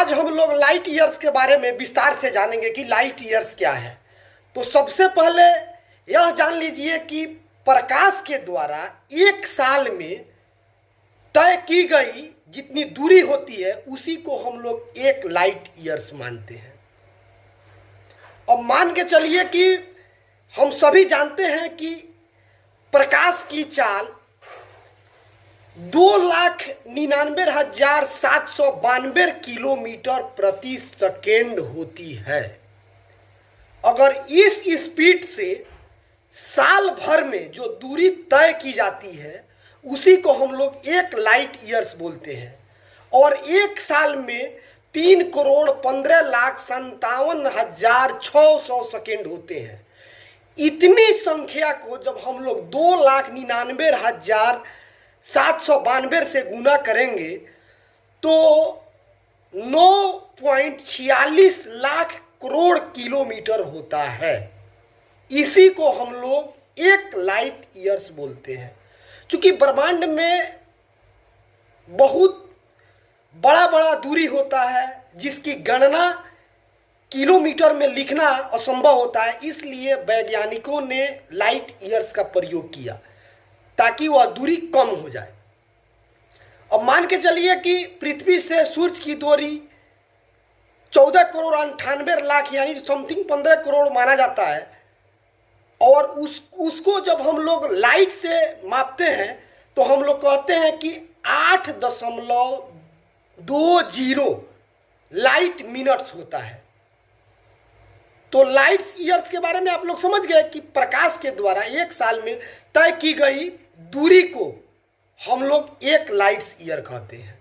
आज हम लोग लाइट ईयर्स के बारे में विस्तार से जानेंगे कि लाइट ईयर्स क्या है। तो सबसे पहले यह जान लीजिए कि प्रकाश के द्वारा एक साल में तय की गई जितनी दूरी होती है उसी को हम लोग एक लाइट ईयर्स मानते हैं। अब मान के चलिए कि हम सभी जानते हैं कि प्रकाश की चाल 2,99,792 किलोमीटर प्रति सेकेंड होती है। अगर इस स्पीड से साल भर में जो दूरी तय की जाती है उसी को हम लोग एक लाइट ईयर्स बोलते हैं। और एक साल में 3,15,57,600 सेकेंड होते हैं। इतनी संख्या को जब हम लोग 2,99,792 से गुना करेंगे तो 9.46 लाख करोड़ किलोमीटर होता है। इसी को हम लोग एक लाइट ईयर्स बोलते हैं। चूंकि ब्रह्मांड में बहुत बड़ा बड़ा दूरी होता है जिसकी गणना किलोमीटर में लिखना असंभव होता है, इसलिए वैज्ञानिकों ने लाइट ईयर्स का प्रयोग किया ताकि वह दूरी कम हो जाए। अब मान के चलिए कि पृथ्वी से सूर्य की दूरी 14,98,00,000 यानी समथिंग 15 करोड़ माना जाता है। और उसको जब हम लोग लाइट से मापते हैं तो हम लोग कहते हैं कि 8.20 लाइट मिनट्स होता है। तो लाइट ईयर्स के बारे में आप लोग समझ गए कि प्रकाश के द्वारा एक साल में तय की गई दूरी को हम लोग एक लाइट ईयर कहते हैं।